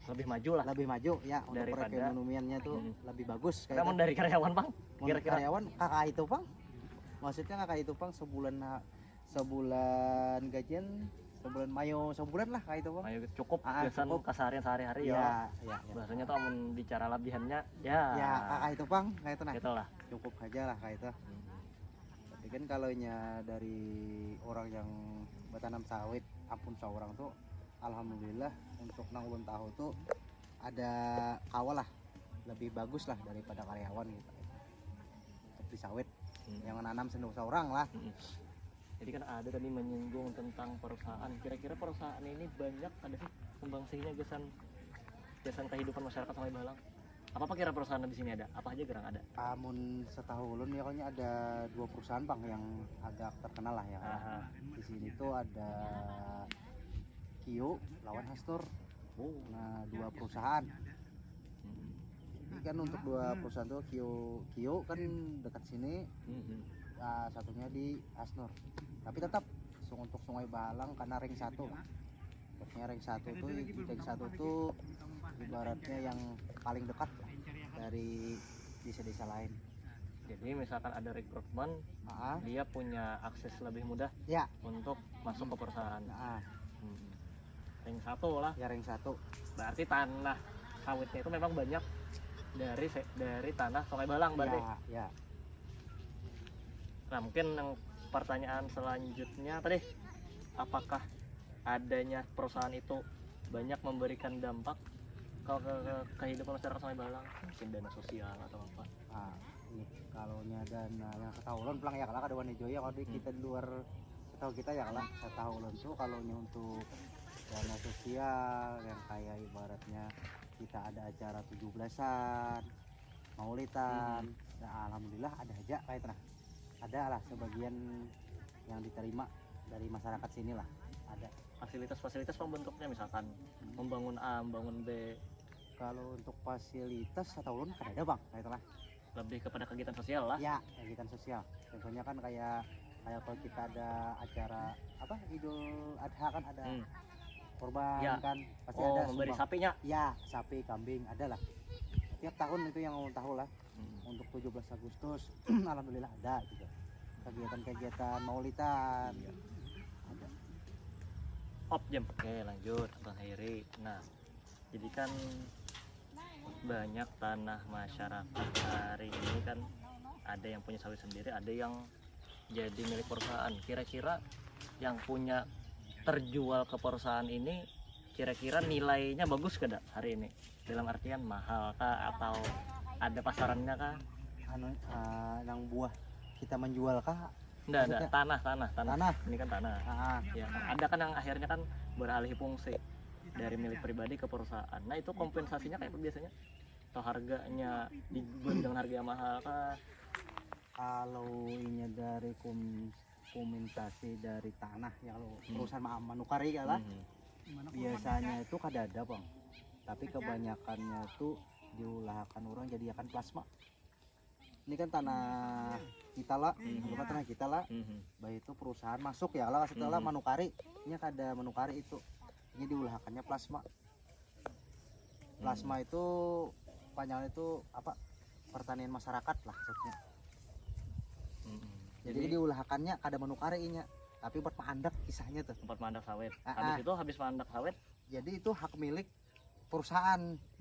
Lebih maju lah. Lebih maju ya untuk Daripada- perekonomiannya tuh lebih bagus kayak Namun itu. dari karyawan Bang, Mun kira-kira karyawan kakak itu bang, maksudnya kakak itu bang sebulan gajian sebulan lah kayak itu bang. ayo cukup biasa cukup. keseharian sehari-hari Ya. bahasanya tuh amun bicara lebihannya ya Kakak itu bang kayak itu nah. gitu lah. Cukup aja lah kayak itu. Tapi kan kalau dari orang yang bertanam sawit ampun seorang tuh alhamdulillah untuk nang ulun tahu tuh ada kawal lah lebih bagus lah daripada karyawan gitu. Untuk di sawit yang menanam sendiri seorang lah. Jadi kan ada tadi menyinggung tentang perusahaan. Kira-kira perusahaan ini banyak ada sih sumbangsinya gasan kehidupan masyarakat Sungai Bahalang. Apa kira perusahaan di sini ada? Apa aja gerang ada? Amun setahu ulun ya kayaknya ada 2 perusahaan bang yang agak terkenal lah ya. Di sini tuh ada Kio lawan Hastur. Nah 2 perusahaan. Ini kan untuk 2 perusahaan tuh Kio kan dekat sini. Satunya di Asnur. Tapi tetap untuk Sungai Bahalang karena ring 1 lah. Maksudnya ring 1 tuh ibaratnya yang paling dekat lah dari desa-desa lain. Jadi Jadi misalkan ada rekrutmen, Ah, dia punya akses lebih mudah ya. untuk masuk ke perusahaan. Nah, Ring satu lah. ya ring 1. Berarti tanah sawitnya itu memang banyak dari tanah Sungai Balang berarti. Ya, ya. Nah, mungkin yang pertanyaan selanjutnya tadi, apakah adanya perusahaan itu banyak memberikan dampak ke kehidupan masyarakat Sungai Balang, mungkin dana sosial atau apa? Ah, ini kalau dana yang setahun pelang ya kalau ada warna hijau ya kalau kita di luar setahu kita ya kalau setahun tuh kalau untuk dana sosial yang kayak ibaratnya kita ada acara 17-an, maulidan, nah, alhamdulillah ada aja kayak nah ada lah sebagian yang diterima dari masyarakat sini lah ada. Fasilitas-fasilitas pembentuknya misalkan membangun A, membangun B, Kalau untuk fasilitas setahun kan ada bang kayak lah lebih kepada kegiatan sosial lah. ya kegiatan sosial contohnya kan kayak kalau kita ada acara apa Idul Adha kan ada korban Ya. kan pasti Oh, ada memberi sumbang. sapinya. Ya sapi kambing ada lah tiap tahun itu yang ulang tahun lah untuk 17 Agustus alhamdulillah ada juga kegiatan-kegiatan maulidan ada. Op jam. Oke, lanjut Bang Heri. Nah, jadi kan banyak tanah masyarakat hari ini kan ada yang punya sawit sendiri, ada yang jadi milik perusahaan. Kira-kira yang punya terjual ke perusahaan ini kira-kira nilainya bagus gak dak hari ini? Dalam artian mahal kah atau ada pasarannya kah? Yang buah kita menjual kah Enggak, Maksudnya? tanah. Ini kan tanah. Ah, Ya, ada kan yang akhirnya kan beralih fungsi dari milik pribadi ke perusahaan. Nah, itu kompensasinya kayak apa biasanya? Atau harganya dijual dengan harga yang mahal kah? kalau ini dari komentasi dari tanah ya kalau perusahaan manukari ya lah biasanya itu kada ada bang tapi kebanyakannya tuh diulahkan orang jadi akan plasma ini kan tanah kita lah bukan tanah kita lah baik itu perusahaan masuk ya lah setelah manukari ini kada manukari itu ini diulahkannya plasma itu panjangnya itu apa pertanian masyarakat lah maksudnya jadi diulahkannya kada manukarinya tapi buat mandak kisahnya tuh tempat mandak sawit. Ah, Habis mandak sawit jadi itu hak milik perusahaan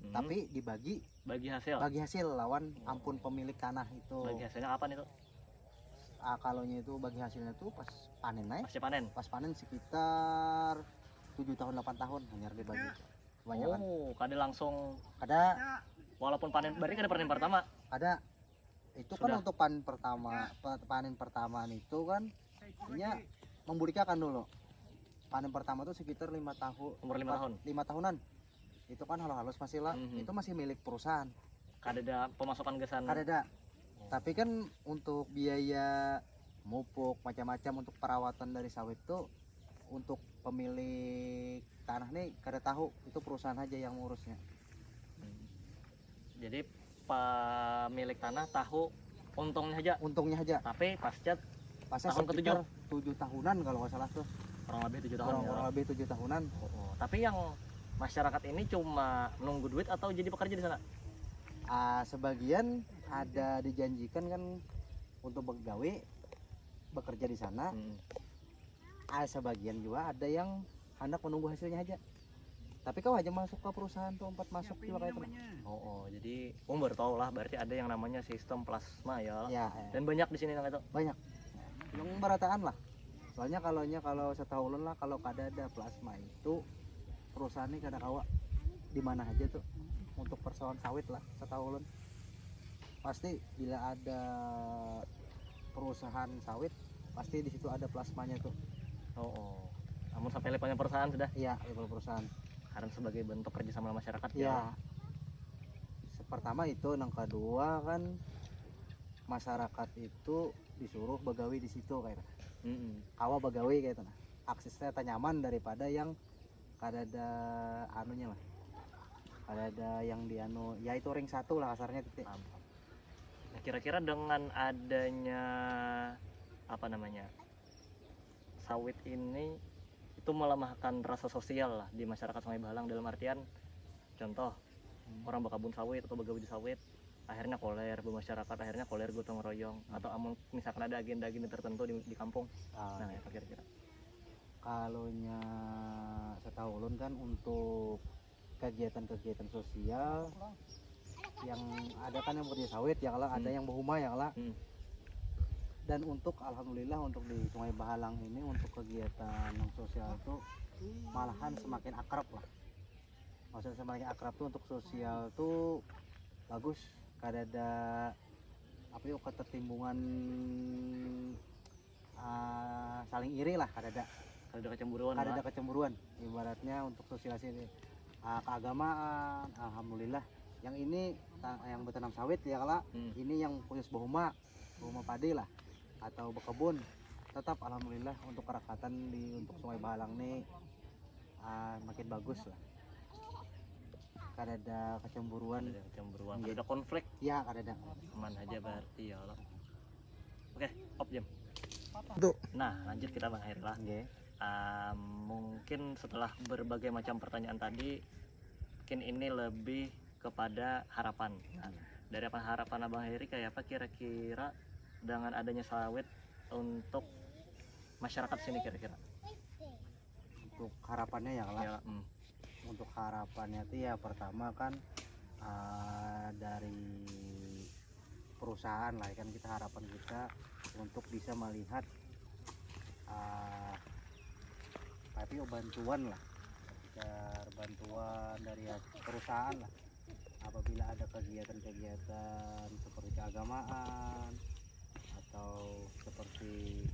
tapi dibagi bagi hasil. bagi hasil lawan ampun pemilik tanah itu Bagi hasilnya kapan itu? kalau itu bagi hasilnya tuh pas panen naik Pasca panen. pas panen sekitar 7 tahun 8 tahun hanya dibagi kebanyakan Oh, kada langsung ada walaupun panen berarti kada panen pertama. ada itu Sudah. kan untuk panen pertama itu kan ini membudidaya dulu panen pertama itu sekitar 5 tahun Umur 5 tahun. 5 tahunan itu kan halus masih lah itu masih milik perusahaan Kada ada pemasukan gesan. kada ada tapi kan untuk biaya mupuk macam-macam untuk perawatan dari sawit itu untuk pemilik tanah nih kada tahu itu perusahaan aja yang ngurusnya Jadi pemilik tanah tahu untungnya aja, tapi pasca pasca tahun sekitar 7 tahunan kalau nggak salah tuh kurang lebih 7 tahun kurang ya. lebih 7 tahunan Tapi yang masyarakat ini cuma nunggu duit atau jadi pekerja di sana? Sebagian ada dijanjikan kan untuk bekerja di sana sebagian juga ada yang hendak menunggu hasilnya aja tapi kau aja masuk ke perusahaan tuh masuk juga kayak itu Jadi baru tahu lah berarti ada yang namanya sistem plasma ya. ya Dan banyak di sini yang itu. banyak yang berataan lah soalnya kalau setahunan lah kalau kada ada plasma itu perusahaan ini kada kawa di mana aja tuh untuk persoalan sawit lah setahunan pasti bila ada perusahaan sawit pasti di situ ada plasmanya tuh Namun sampai levelnya perusahaan sudah iya level perusahaan karena sebagai bentuk kerjasama masyarakat ya pertama itu yang kedua kan masyarakat itu disuruh begawi di situ kayak kawa begawi kayak itu nah aksesnya nyaman daripada yang kada ada anunya lah kada ada yang di anu ya itu ring 1 lah kasarnya titik. Nah, kira-kira dengan adanya apa namanya sawit ini itu melemahkan rasa sosial lah di masyarakat Sungai Balang dalam artian contoh orang berkebun sawit atau begawi di sawit akhirnya koler bermasyarakat, akhirnya koler gotong royong, atau misalkan ada agenda-agenda tertentu di kampung. Nah ya kira-kira Kalau setahu ulun kan untuk kegiatan-kegiatan sosial yang ada kan yang bekerja sawit yang lah, ada yang berhuma yang lah. Dan untuk alhamdulillah untuk di Sungai Bahalang ini untuk kegiatan yang sosial itu malahan semakin akrab lah. Maksudnya semakin akrab tuh untuk sosial tuh bagus. Kada ada apa yuk ketertimbungan saling iri lah, kada ada kecemburuan ada lah. kecemburuan ibaratnya untuk sosialisasi keagamaan. Alhamdulillah yang ini yang bertanam sawit ya lah, ini yang punya bahuma padi lah atau berkebun, tetap alhamdulillah untuk kerakatan untuk Sungai Bahalang nih makin bagus lah. Kada ada kecemburuan, Kada ada konflik, ya kada ada. aman aja berarti ya Allah. Oke, op jam. Tuh. Nah lanjut kita Bang Heri lah. Nggih. Mungkin setelah berbagai macam pertanyaan tadi, mungkin ini lebih kepada harapan. Nah, dari apa harapan Abang Heri kayak apa kira-kira dengan adanya sawit untuk masyarakat sini kira-kira? Untuk harapannya ya lah. Ya, Untuk harapannya itu ya pertama kan dari perusahaan lah kan, kita harapan kita untuk bisa melihat tapi bantuan lah, bantuan dari perusahaan lah apabila ada kegiatan-kegiatan seperti keagamaan atau seperti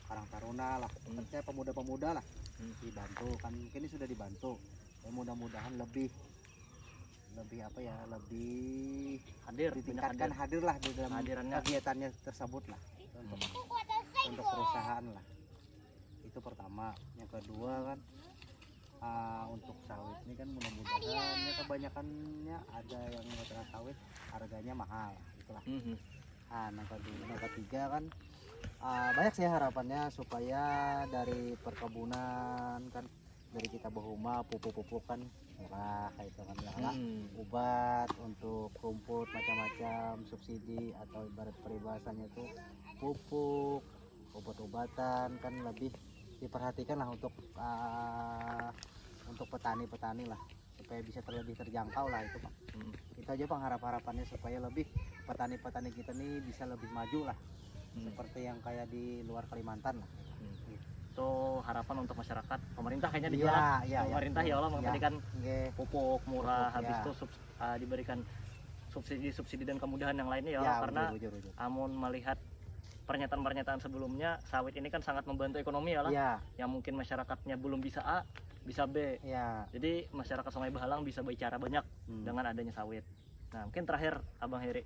Karang Taruna lah, seperti pemuda-pemuda lah dibantu kan, mungkin ini sudah dibantu. Mudah-mudahan lebih apa ya, lebih hadir, ditingkatkan, hadir lah di dalam hadirannya kegiatannya tersebut lah untuk perusahaan lah. Itu pertama. Yang kedua kan untuk sawit ini kan mudah-mudahan ya kebanyakannya ada yang ternak sawit harganya mahal itulah. Yang ketiga kan banyak sih harapannya supaya dari perkebunan kan, dari kita berhuma pupuk-pupuk kan murah kayak itu kan ya, obat untuk rumput macam-macam subsidi atau ibarat peribahasanya itu pupuk, obat-obatan kan lebih diperhatikan lah untuk petani-petani lah supaya bisa lebih terjangkau lah itu Pak. Itu aja Bang harapannya supaya lebih petani-petani kita nih bisa lebih maju lah seperti yang kayak di luar Kalimantan lah. Itu harapan untuk masyarakat. Pemerintah kayaknya dijual. Pemerintah ya Allah tadi kan pupuk murah, habis itu diberikan subsidi dan kemudahan yang lainnya ya Allah, karena amun melihat pernyataan-pernyataan sebelumnya sawit ini kan sangat membantu ekonomi ya Allah. Yang mungkin masyarakatnya belum bisa A, bisa B. Jadi masyarakat Sungai Bahalang bisa bicara banyak dengan adanya sawit. Nah, mungkin terakhir Abang Heri,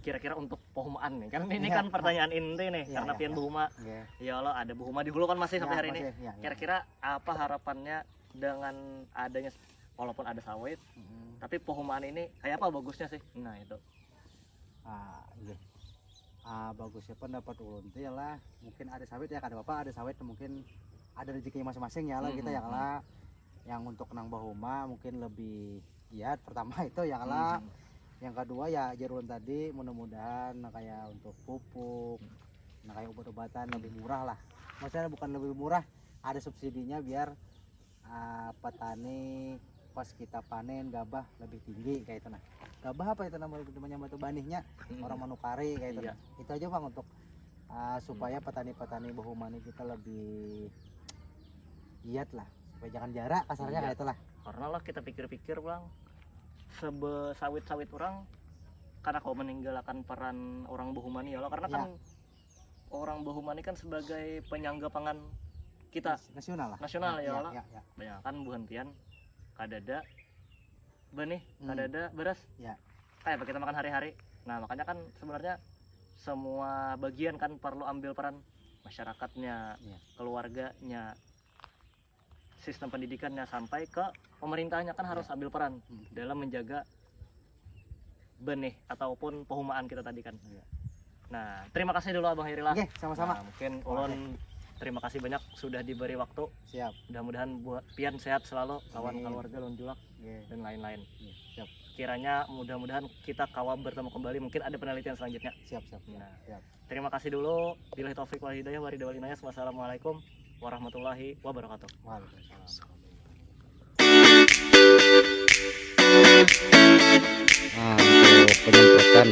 kira-kira untuk pehumaan nih kan ini kan pertanyaan inti nih, karena pian buhuma ya Allah, ada buhuma di hulu kan masih sampai hari ini. Kira-kira apa harapannya dengan adanya, walaupun ada sawit tapi pehumaan ini kayak apa bagusnya sih? Nah itu bagusnya pendapat ulun itu ya lah, mungkin ada sawit ya kada apa-apa, ada sawit mungkin ada rezekinya masing-masing ya lah kita ya lah. Yang untuk nang bahuma mungkin lebih giat pertama itu ya lah. Yang kedua ya jarun tadi, mudah-mudahan kayak untuk pupuk, kayak obat-obatan lebih murah lah. Maksudnya bukan lebih murah, ada subsidinya biar petani pas kita panen gabah lebih tinggi kayak itu nah. Gabah apa itu namanya batu banihnya, orang manukari kayak itu. Itu aja Bang untuk supaya petani-petani bahumani kita lebih giat lah, supaya jangan jarak kasarnya kayak itulah. Karena lah kita pikir-pikir Bang, sawit-sawit orang karena kau meninggalkan peran orang Bahumani ya Allah, karena kan orang Bahumani kan sebagai penyangga pangan kita nasional ya Allah. Banyak kan buhantian kadada benih, kadada beras kayak apa kita makan hari-hari. Nah makanya kan sebenarnya semua bagian kan perlu ambil peran, masyarakatnya, keluarganya, sistem pendidikannya, sampai ke pemerintahnya kan harus ambil peran dalam menjaga benih ataupun pehumaan kita tadi kan. Nah, terima kasih dulu Abang Heri lah. Sama-sama. Nah, mungkin ulun terima kasih banyak sudah diberi waktu. Siap. Mudah-mudahan buat pian sehat selalu, lawan keluarga ulun julak dan lain-lain. Siap. kiranya mudah-mudahan kita kawal bertemu kembali, mungkin ada penelitian selanjutnya. Siap, siap. Nah, Siap. terima kasih dulu. Billahi taufik wal hidayah, waridawal inayah. Wassalamualaikum warahmatullahi wabarakatuh. Waalaikumsalam. Nah, untuk penyemprotan